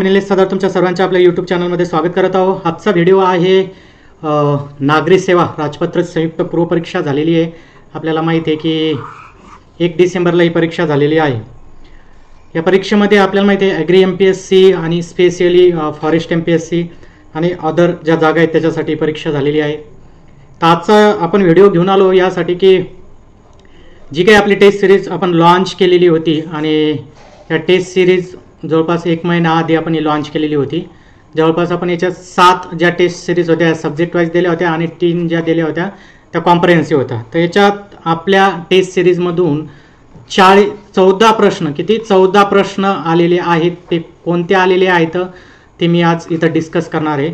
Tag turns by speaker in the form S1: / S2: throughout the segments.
S1: मी निलेश सदार तुमच्या सर्वांच्या आपल्या यूट्यूब चॅनलमध्ये स्वागत करत आहोत। आजचा व्हिडिओ आहे नागरी सेवा राजपत्र संयुक्त पूर्व परीक्षा झालेली आहे। आपल्याला माहिती आहे की 1 डिसेंबरला ही परीक्षा झालेली आहे। या परीक्षेमध्ये आपल्याला माहिती आहे ॲग्री MPSC आणि स्पेशली फॉरेस्ट MPSC आणि अदर ज्या जागा आहेत त्याच्यासाठी परीक्षा झालेली आहे। तर आजचा आपण व्हिडिओ घेऊन आलो यासाठी की जी काही आपली टेस्ट सिरीज आपण लॉन्च केलेली होती आणि या टेस्ट सिरीज जवळपास 1 महिना आधी आपण ही लॉन्च केलेली होती। जवळपास आपण याच्यात 7 ज्या टेस्ट सिरीज होत्या सब्जेक्ट वाईज दिल्या होत्या आणि 3 ज्या दिल्या होत्या त्या कॉम्प्रिहेन्सिव्ह होत्या। तर याच्यात आपल्या टेस्ट सिरीजमधून 14 प्रश्न 14 प्रश्न आलेले आहेत। ते कोणते आलेले आहेत ते मी आज इथं डिस्कस करणार आहे।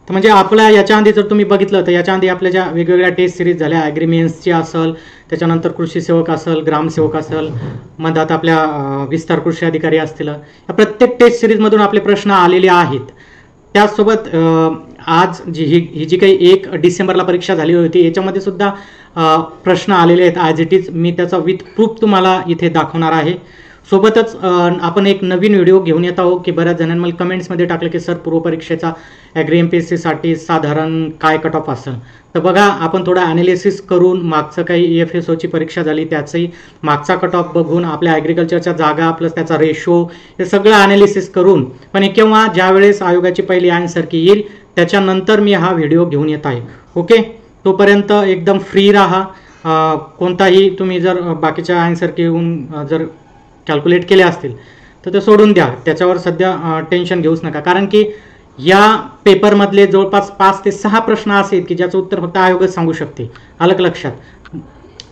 S1: तर म्हणजे आपल्या याच्या आधी जर तुम्ही बघितलं तर याच्या आधी आपल्या ज्या वेगवेगळ्या टेस्ट सिरीज झाल्या ॲग्रीमेंट्सची असेल, त्याच्यानंतर कृषी सेवक असेल, ग्रामसेवक असेल, मधात आपल्या विस्तार कृषी अधिकारी असतील, या प्रत्येक टेस्ट सिरीजमधून आपले प्रश्न आलेले आहेत। त्यासोबत आज ही जी काही 1 डिसेंबरला परीक्षा झाली होती याच्यामध्ये सुद्धा प्रश्न आलेले आहेत ॲज इट इज। मी त्याचा विथ प्रूफ तुम्हाला इथे दाखवणार आहे। सोबतच आपण एक नवीन व्हिडिओ घेऊन येत आहोत की बऱ्याच जणांनी मला कमेंट्समध्ये टाकलं की सर पूर्व परीक्षेचा ॲग्री MPSC साठी साधारण काय कट ऑफ असेल। तर बघा आपण थोडं ॲनालिसिस करून मागचं काही EFSOची परीक्षा झाली त्याचंही मागचा कट ऑफ बघून आपल्या ॲग्रिकल्चरच्या जागा प्लस त्याचा रेशो हे सगळं ॲनालिसिस करून पण केव्हा ज्यावेळेस आयोगाची पहिली आन्सर की येईल त्याच्यानंतर मी हा व्हिडिओ घेऊन येत आहे। ओके, तोपर्यंत एकदम फ्री राहा। कोणताही तुम्ही जर बाकीच्या आन्सर घेऊन जर कॅल्क्युलेट केले असतील तर ते सोडून द्या, त्याच्यावर सध्या टेन्शन घेऊच नका। कारण की या पेपरमधले जवळपास 5 ते 6 प्रश्न असे आहेत की ज्याचं उत्तर फक्त आयोगच सांगू शकते। अलग लक्षात,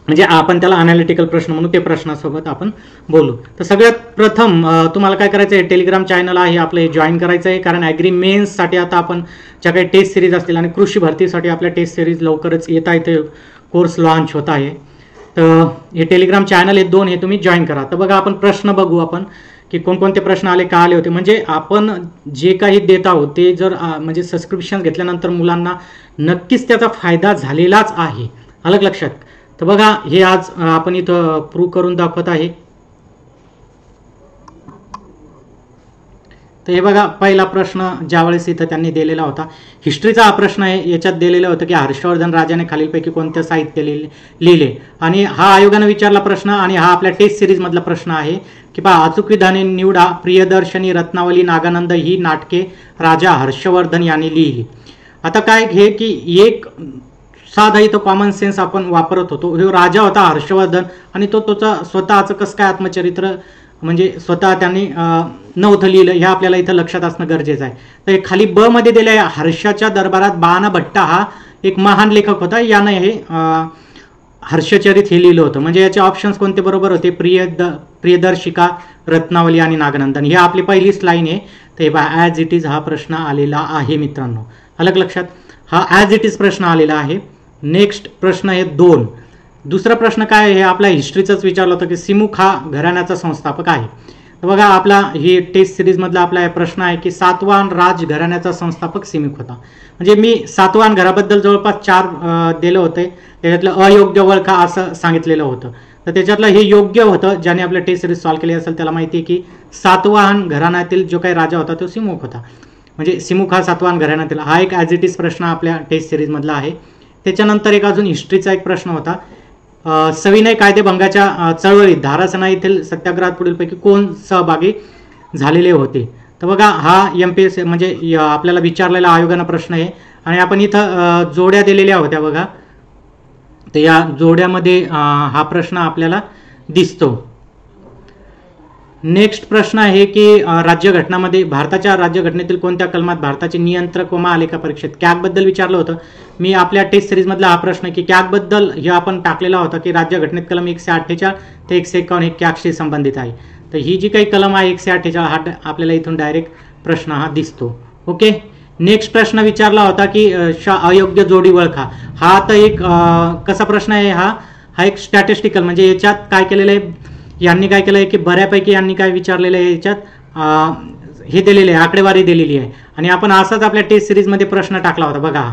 S1: म्हणजे आपण त्याला अनालिटिकल प्रश्न म्हणू, ते प्रश्नासोबत आपण बोलू। तर सगळ्यात प्रथम तुम्हाला काय करायचं आहे, टेलिग्राम चॅनल आहे आपलं, हे जॉईन करायचं आहे। कारण ॲग्री मेन्ससाठी आता आपण ज्या काही टेस्ट सिरीज असतील आणि कृषी भरतीसाठी आपल्या टेस्ट सिरीज लवकरच येत आहे, ते कोर्स लॉन्च होत आहे। तर हे टेलिग्राम चॅनल हे 2 हे तुम्ही जॉईन करा। तर बघा आपण प्रश्न बघू आपण की कोणकोणते प्रश्न आले, का आले होते। म्हणजे आपण जे काही देत आहोत ते जर म्हणजे सबस्क्रिप्शन घेतल्यानंतर मुलांना नक्कीच त्याचा फायदा झालेलाच आहे, अलग लक्षात। तर बघा हे आज आपण इथं प्रूव्ह करून दाखवत आहे। तर हे बघा पहिला प्रश्न ज्यावेळेस इथं त्यांनी दिलेला होता हिस्ट्रीचा हा प्रश्न आहे। याच्यात दिलेलं होतं की हर्षवर्धन राजाने खालीलपैकी कोणत्या साहित्य लिहिले आणि हा आयोगाने विचारला प्रश्न आणि हा आपल्या टेस्ट सिरीज मधला प्रश्न आहे की पहा अचूक विधाने निवडा। प्रियदर्शनी, रत्नावली, नागानंद ही नाटके राजा हर्षवर्धन यांनी लिहिली। आता काय घे की एक साधा इथं कॉमन सेन्स आपण वापरत होतो। हे राजा होता हर्षवर्धन आणि तो स्वतःचं कसं काय आत्मचरित्र म्हणजे स्वतः त्यांनी नव्हतं लिहिलं, हे आपल्याला इथं लक्षात असणं गरजेचं आहे। तर खाली ब मध्ये दिलं आहे हर्षाच्या दरबारात बाणा भट्टा हा एक महान लेखक होता, यानं हे हर्षचरित हे लिहिलं होतं। म्हणजे याचे ऑप्शन्स कोणते बरोबर होते, प्रियदर्शिका, रत्नावली आणि नागनंदन। ही आपली पहिलीच लाईन आहे। तर हे पहा ॲज इट इज हा प्रश्न आलेला आहे मित्रांनो, अलग लक्षात। हा ॲज इट इज प्रश्न आलेला आहे। नेक्स्ट प्रश्न आहे 2। दुसरा प्रश्न काय आहे, हे आपल्या हिस्ट्रीचाच विचारलं होतं की सिमुक हा घराण्याचा संस्थापक आहे। तर बघा आपला ही टेस्ट सिरीज मधला आपला प्रश्न आहे की सातवाहन राज घराण्याचा संस्थापक सिमुक होता। म्हणजे मी सातवाहन घराबद्दल जवळपास 4 दिलं होते, त्याच्यातलं अयोग्य ओळखा असं सांगितलेलं होतं। तर त्याच्यातलं हे योग्य होतं, ज्याने आपल्या टेस्ट सिरीज सॉल्व्ह केली असेल त्याला माहिती आहे की सातवाहन घराण्यातील जो काही राजा होता तो सिमुक होता। म्हणजे सिमुक हा सातवाहन घराण्यातील हा एक ॲज इट इज प्रश्न आपल्या टेस्ट सिरीज मधला आहे। त्याच्यानंतर एक अजून हिस्ट्रीचा एक प्रश्न होता, सविनय कायदेभंगाच्या चळवळीत धारासणा येथील सत्याग्रहात पुढीलपैकी कोण सहभागी झालेले होते। तर बघा हा MPSC म्हणजे आपल्याला विचारलेला आयोगानं प्रश्न आहे आणि आपण इथं जोड्या दिलेल्या होत्या बघा। तर या जोड्यामध्ये हा प्रश्न आपल्याला दिसतो। नेक्स्ट प्रश्न आहे की राज्यघटनामध्ये भारताच्या राज्यघटनेतील कोणत्या कलमात भारताचे नियंत्रक व महालेखा परीक्षक कॅगबद्दल विचारलं होतं। मी आपल्या टेस्ट सिरीजमधला हा प्रश्न की कॅगबद्दल हे आपण टाकलेला होता की राज्यघटनेत कलम 148 ते 151 हे कॅगशी संबंधित आहे। तर ही जी काही कलम आहे 148 हा आपल्याला इथून डायरेक्ट प्रश्न हा दिसतो। ओके, नेक्स्ट प्रश्न विचारला होता की अयोग्य जोडी ओळखा। हा तर एक कसा प्रश्न आहे, हा एक स्टॅटिस्टिकल म्हणजे याच्यात काय केलेलं आहे, यांनी काय केलं आहे की बऱ्यापैकी यांनी काय विचारलेलं आहे याच्यात हे दिलेले आहे, आकडेवारी दिलेली आहे आणि आपण असाच आपल्या टेस्ट सिरीजमध्ये प्रश्न टाकला होता बघा।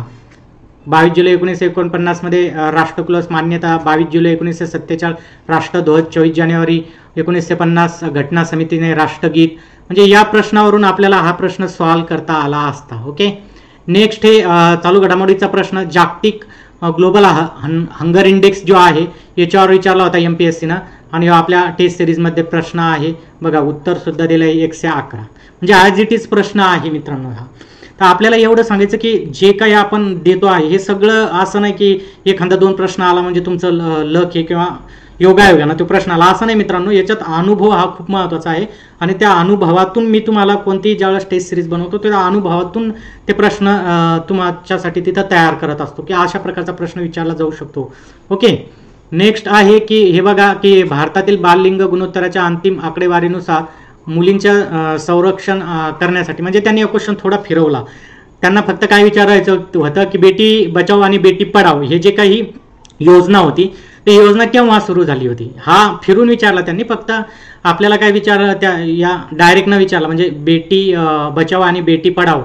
S1: 22 जुलै 1949 मध्ये राष्ट्रकुलस मान्यता, 22 जुलै 1947 राष्ट्रध्वज, 24 जानेवारी 1950 घटना समितीने राष्ट्रगीत, म्हणजे या प्रश्नावरून आपल्याला हा प्रश्न सॉल्व्ह करता आला असता. ओके, नेक्स्ट हे चालू घडामोडीचा प्रश्न, जागतिक ग्लोबल हंगर इंडेक्स जो आहे याच्यावर विचारला होता MPSCनं, आणि आपल्या टेस्ट सिरीजमध्ये प्रश्न आहे बघा. उत्तर सुद्धा दिलं आहे 111, म्हणजे ॲज इट इज प्रश्न आहे मित्रांनो हा. तर आपल्याला एवढं सांगायचं की जे काही आपण देतो आहे हे सगळं असं नाही की एखादा 2 प्रश्न आला म्हणजे तुमचं लक आहे किंवा योगायोगानं तो प्रश्न आला, असं नाही मित्रांनो. याच्यात अनुभव हा खूप महत्त्वाचा आहे, आणि त्या अनुभवातून मी तुम्हाला कोणतीही ज्यावेळेस टेस्ट सिरीज बनवतो त्या अनुभवातून ते प्रश्न तुमच्यासाठी तिथं तयार करत असतो की अशा प्रकारचा प्रश्न विचारला जाऊ शकतो. ओके, नेक्स्ट आहे की हे बघा की भारतातील बाललिंग गुणोत्तराच्या अंतिम आकडेवारीनुसार मुलींच्या संरक्षण करण्यासाठी, म्हणजे त्यांनी क्वेश्चन थोडा फिरवला. त्यांना फक्त काय विचारायचं होतं की बेटी बचाव आणि बेटी पढाव हे जे काही योजना होती ती योजना केव्हा सुरू झाली होती, हा फिरून विचारला त्यांनी. फक्त आपल्याला काय विचारलं त्या या डायरेक्ट न विचारलं, म्हणजे बेटी बचाव आणि बेटी पढाव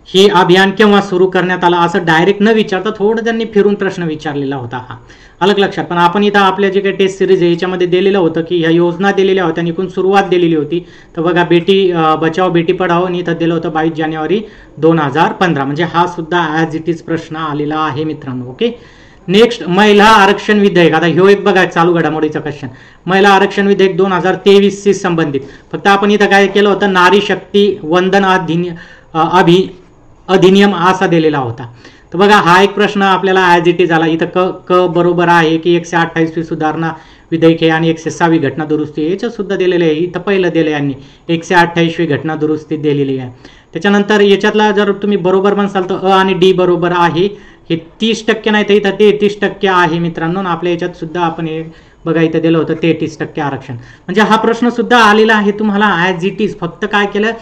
S1: ही अभियान केव्हा सुरू करण्यात आलं असं डायरेक्ट न विचारता थोडं त्यांनी फिरून प्रश्न विचारलेला होता हा, अलग लक्षात. पण आपण इथं आपल्या जे काही टेस्ट सिरीज आहे याच्यामध्ये दिलेलं होतं की ह्या योजना दिलेल्या होत्या आणि इकडून सुरुवात दिलेली होती. तर बघा बेटी बचाव बेटी पढाव आणि इथं दिलं होतं 22 जानेवारी 2015, म्हणजे हा सुद्धा ॲज इट इज प्रश्न आलेला आहे मित्रांनो. ओके, नेक्स्ट महिला आरक्षण विधेयक. आता ह्यो एक बघा चालू घडामोडीचा क्वेश्चन, महिला आरक्षण विधेयक 2023 शी संबंधित. फक्त आपण इथं काय केलं होतं, नारी शक्ती वंदन अधिनियम असा दिलेला होता. तर बघा हा एक प्रश्न आपल्याला ॲज इट इज आला. इथं क बरोबर आहे की 128वी सुधारणा विधेयक आहे आणि 106वी घटना दुरुस्ती याच्यात सुद्धा दिलेले आहे. इथं पहिलं दिलं यांनी 128वी घटना दुरुस्ती दिलेली आहे. त्याच्यानंतर याच्यातला जर तुम्ही बरोबर म्हणसाल तर आणि डी बरोबर आहे. हे 30% नाही तर इथं 33% आहे मित्रांनो. आपल्या याच्यात सुद्धा आपण हे बघा इथं दिलं होतं 33% आरक्षण. म्हणजे हा प्रश्न सुद्धा आलेला आहे तुम्हाला ॲज इट इज. फक्त काय केलं,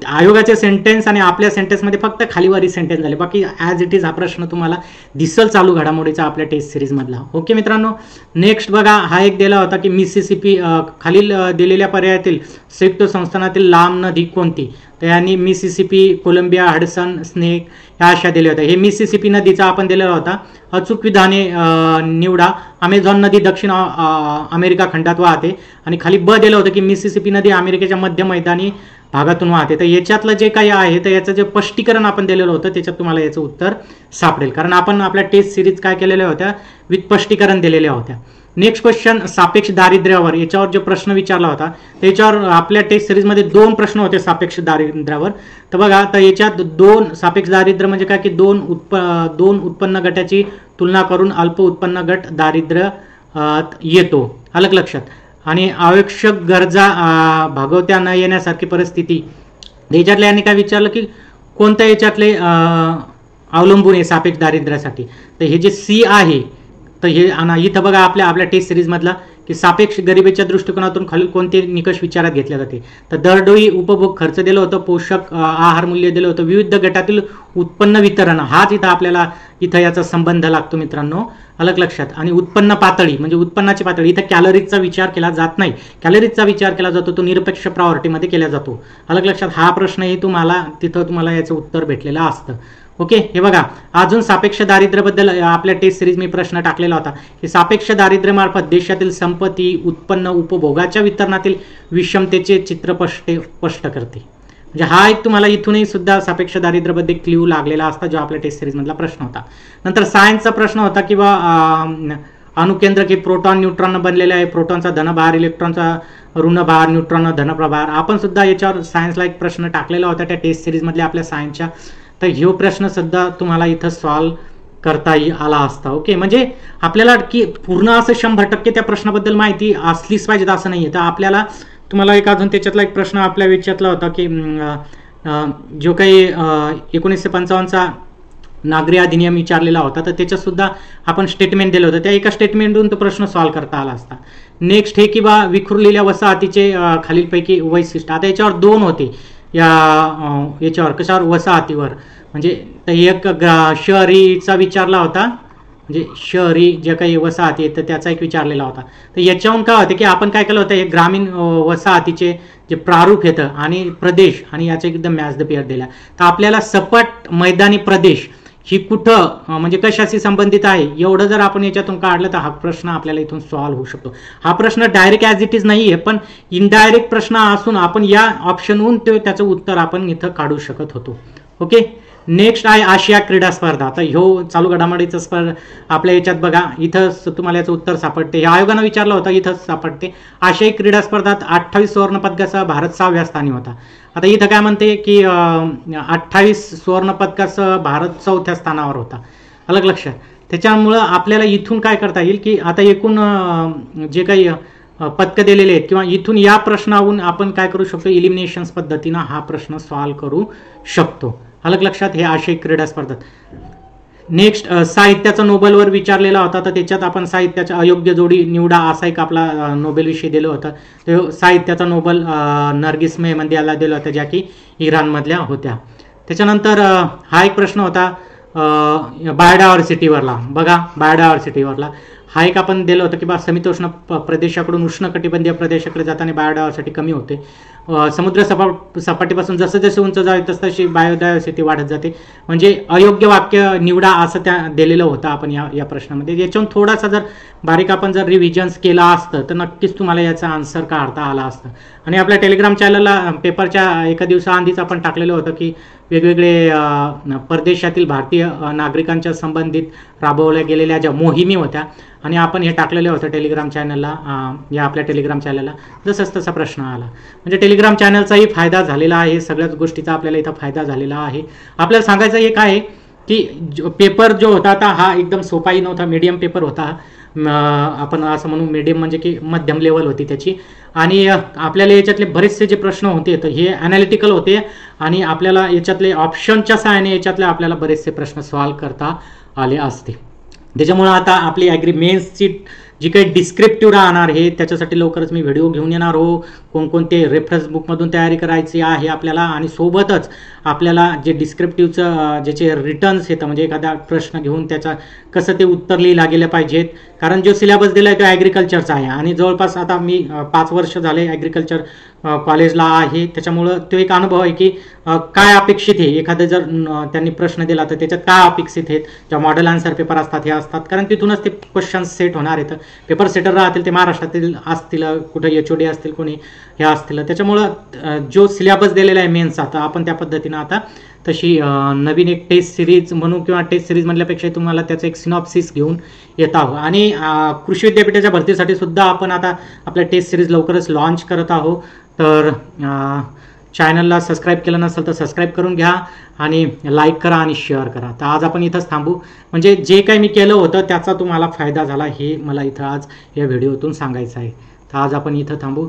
S1: आयोगाचे सेंटेन्स आणि आपल्या सेंटेन्समध्ये फक्त खालीवारी सेंटेन्स झाले, बाकी ॲज इट इज हा प्रश्न तुम्हाला दिसल चालू घडामोडीचा आपल्या टेस्ट सिरीजमधला. ओके मित्रांनो, नेक्स्ट बघा हा एक दिला होता की मिसिसिपी खालील दिलेल्या पर्यायातील संयुक्त संस्थानातील लांब नदी कोणती. तर यांनी मिसिसिपी, कोलंबिया, हडसन, स्नेक ह्या अशा दिल्या होत्या. हे मिसिसिपी नदीचा आपण दिलेला होता. अचूक विधाने निवडा. अमेझॉन नदी दक्षिण अमेरिका खंडात वाहते, आणि खाली ब दिलं होतं की मिसिसिपी नदी अमेरिकेच्या मध्य मैदानी भागातून वाहते. तर याच्यातलं जे काही आहे तर याचं जे स्पष्टीकरण आपण दिलेलं होतं त्याच्यात तुम्हाला याचं उत्तर सापडेल, कारण आपण आपल्या टेस्ट सिरीज काय केलेल्या होत्या, विथ स्पष्टीकरण दिलेल्या होत्या. नेक्स्ट क्वेश्चन, सापेक्ष दारिद्र्यावर. याच्यावर जो प्रश्न विचारला होता त्याच्यावर आपल्या टेस्ट सिरीजमध्ये 2 प्रश्न होते सापेक्ष दारिद्र्यावर. तर बघा तर याच्यात 2 सापेक्ष दारिद्र्य म्हणजे काय की दोन उत्पन्न गटाची तुलना करून अल्प उत्पन्न गट दारिद्र्य येतो, अलग लक्षात. आणि आवश्यक गरजा भागवत्या न येण्यासारखी परिस्थिती. याच्यातले यांनी काय विचारलं की कोणत्या याच्यातले अवलंबून आहे सापेक्ष दारिद्र्यासाठी. तर हे जे सी आहे तर हे इथं बघा आपल्या टेस्ट सिरीजमधला की सापेक्ष गरिबीच्या दृष्टिकोनातून खालील कोणते निकष विचारात घेतले जाते. तर दरडोई उपभोग खर्च दिलं होतं, पोषक आहार मूल्य दिलं होतं, विविध गटातील उत्पन्न वितरण हाच इथं आपल्याला इथं याचा संबंध लागतो मित्रांनो, अलग लक्षात. आणि उत्पन्न पातळी म्हणजे उत्पन्नाची पातळी. इथं कॅलरीजचा विचार केला जात नाही, कॅलरीजचा विचार केला जातो तो निरपेक्ष प्रायोरिटीमध्ये केला जातो, अलग लक्षात. हा प्रश्नही तुम्हाला याचं उत्तर भेटलेलं असतं. ओके, हे बघा अजून सापेक्ष दारिद्र्याबद्दल आपल्या टेस्ट सिरीज मी प्रश्न टाकलेला होता की सापेक्ष दारिद्र्यामार्फत देशातील संपत्ती, उत्पन्न, उपभोगाच्या वितरणातील विषमतेचे चित्र स्पष्ट करते. म्हणजे हा एक तुम्हाला इथूनही सुद्धा सापेक्ष दारिद्र्याबद्दल क्ल्यू लागलेला असता जो आपल्या टेस्ट सिरीजमधला प्रश्न होता. नंतर सायन्सचा प्रश्न होता किंवा अणुकेंद्र की प्रोटॉन न्यूट्रॉन बनलेले आहे, प्रोटॉनचा धनभार, इलेक्ट्रॉनचा ऋणभार, न्यूट्रॉन धनप्रभार. आपण सुद्धा याच्यावर सायन्सला एक प्रश्न टाकलेला होता त्या टेस्ट सिरीजमधल्या आपल्या सायन्सच्या. तर ह्यो प्रश्न सुद्धा तुम्हाला इथं सॉल्व्ह करता आला असता. ओके, म्हणजे आपल्याला की पूर्ण असं 100% त्या प्रश्नाबद्दल माहिती असलीच पाहिजे असं नाही आहे. तर आपल्याला तुम्हाला एक अजून त्याच्यातला एक प्रश्न आपल्या विचारला होता की जो काही 1955चा नागरी अधिनियम विचारलेला होता तर त्याच्यात सुद्धा आपण स्टेटमेंट दिलं होतं, त्या एका स्टेटमेंटवरून तो प्रश्न सॉल्व्ह करता आला असता. नेक्स्ट हे किंवा विखुरलेल्या वसाहतीचे खालीलपैकी वैशिष्ट्य. आता याच्यावर 2 होते याच्यावर कशावर, वसाहतीवर. म्हणजे एक शहरीचा विचारला होता, म्हणजे शहरी जे काही वसाहती आहेत तर त्याचा एक विचारलेला होता. तर याच्याहून काय होतं की आपण काय केलं होतं, हे ग्रामीण वसाहतीचे जे प्रारूप येतं आणि प्रदेश आणि याचा एकदम मॅच द पेअर दिला. तर आपल्याला सपाट मैदानी प्रदेश ही कुठं म्हणजे कशाशी संबंधित आहे एवढं जर आपण याच्यातून काढलं तर हा प्रश्न आपल्याला इथून सॉल्व्ह होऊ शकतो. हा प्रश्न डायरेक्ट ॲज इट इज नाही आहे, पण इनडायरेक्ट प्रश्न असून आपण या ऑप्शनहून त्याचं उत्तर आपण इथं काढू शकत होतो. ओके. नेक्स्ट आहे आशिया क्रीडा स्पर्धा. आता ह्यो चालू घडामोडीचं स्पर्धा आपल्या याच्यात बघा, इथं तुम्हाला याचं उत्तर सापडते. या आयोगानं विचारलं होतं, इथं सापडते. आशियाई क्रीडा स्पर्धात 28 सुवर्ण पदकासह भारत 6व्या स्थानी होता. आता इथं काय म्हणते की 28 सुवर्ण पदकासह भारत 4थ्या स्थानावर होता. अलग लक्षात. त्याच्यामुळं आपल्याला इथून काय करता येईल की आता एकूण जे काही पदकं दिलेले आहेत किंवा इथून या प्रश्नाहून आपण काय करू शकतो, इलिमिनेशन्स पद्धतीनं हा प्रश्न सॉल्व्ह करू शकतो. अलग लक्षात. हे आशियाई क्रीडा स्पर्धात. नेक्स्ट साहित्याचा नोबेलवर विचारलेला होता, तर त्याच्यात आपण साहित्याच्या अयोग्य जोडी निवडा असा एक आपला नोबेलविषयी दिलं होतं. तो साहित्याचा नोबेल नर्गिस मेहमंदी याला दिला होता, ज्या की इराणमधल्या होत्या. त्याच्यानंतर हा एक प्रश्न होता बायोडायव्हर्सिटीवरला. बघा, बायोडायव्हर्सिटीवरला हा एक आपण दिलं होतं की बा समितोष्ण प्रदेशाकडून उष्णकटिबंधीय प्रदेशाकडे जाताना बायोडायव्हर्सिटी कमी होते. समुद्र सपाटीपासून जसं जसं उंच जाईल तसं तशी बायोडायव्हर्सिटी वाढत जाते. म्हणजे अयोग्य वाक्य निवडा असं त्या दिलेलं होतं आपण या प्रश्नामध्ये. याच्याहून थोडासा जर बारीक आपण जर रिव्हिजन्स केला असतं तर नक्कीच तुम्हाला याचा आन्सर काढता आला असतं. आणि आपल्या टेलिग्राम चॅनलला पेपरच्या एका दिवसाआधीच आपण टाकलेलं होतं की वेगवेगळे परदेशातील भारतीय नागरिकांच्या संबंधित राबवल्या गेलेल्या ज्या मोहिमी होत्या आणि आपण हे टाकलेले होतं टेलिग्राम चॅनलला, या आपल्या टेलिग्राम चॅनलला. जसंच तसा प्रश्न आला. म्हणजे टेलिग्राम चॅनलचाही फायदा झालेला आहे, सगळ्याच गोष्टीचा आपल्याला इथं फायदा झालेला आहे. आपल्याला सांगायचं एक आहे की पेपर जो होता आता हा एकदम सोपाही नव्हता, मीडियम पेपर होता. आपण असं म्हणू मीडियम म्हणजे की मध्यम लेवल होती त्याची. आणि आपल्याला याच्यातले बरेचसे जे प्रश्न होते तर हे ॲनालिटिकल होते आणि आपल्याला याच्यातले ऑप्शनच्या सहाय्याने याच्यातले आपल्याला बरेचसे प्रश्न सॉल्व्ह करता आले असते. त्याच्यामुळं आता आपली ॲग्री मेन्सची जी काही डिस्क्रिप्टिव्ह राहणार आहे त्याच्यासाठी लवकरच मी व्हिडिओ घेऊन येणार हो. कोणकोणते रेफरन्स बुकमधून तयारी करायची आहे आपल्याला, आणि सोबतच आपल्याला जे डिस्क्रिप्टिव्हचं ज्याचे रिटर्न्स येतं म्हणजे एखादा प्रश्न घेऊन त्याचा कसं ते उत्तर लिहिला गेलं पाहिजेत. कारण जो सिलेबस दिला आहे तो ॲग्रिकल्चरचा आहे आणि जवळपास आता मी 5 वर्ष झाले ॲग्रिकल्चर कॉलेजला आहे. त्याच्यामुळं तो एक अनुभव आहे की काय अपेक्षित आहे, एखादं जर त्यांनी प्रश्न दिला तर त्याच्यात काय अपेक्षित आहेत. ज्या मॉडेल आन्सर पेपर असतात हे असतात, कारण तिथूनच ते क्वेश्चन्स सेट होणार आहेत. पेपर सेटर राहतील ते महाराष्ट्रातील असतील, कुठं HOD असतील, कोणी हे असतील. त्याच्यामुळं जो सिलेबस दिलेला आहे मेन्सचा तर आपण त्या पद्धतीनं आता तशी नवीन एक टेस्ट सिरीज म्हणू किंवा टेस्ट सिरीज म्हणल्यापेक्षा तुम्हाला त्याचं एक सिनॉप्सिस घेऊन येत आहोत. आणि कृषी विद्यापीठाच्या भरतीसाठी सुद्धा आपण आता आपल्या टेस्ट सिरीज लवकरच लॉन्च करत आहोत. तर चॅनलला सबस्क्राईब केलं नसेल तर सबस्क्राईब करून घ्या आणि लाईक करा आणि शेअर करा. तर आज आपण इथंच थांबू. म्हणजे जे काही मी केलं होतं त्याचा तुम्हाला फायदा झाला हे मला इथं आज या व्हिडिओतून सांगायचं आहे. तर आज आपण इथं थांबू.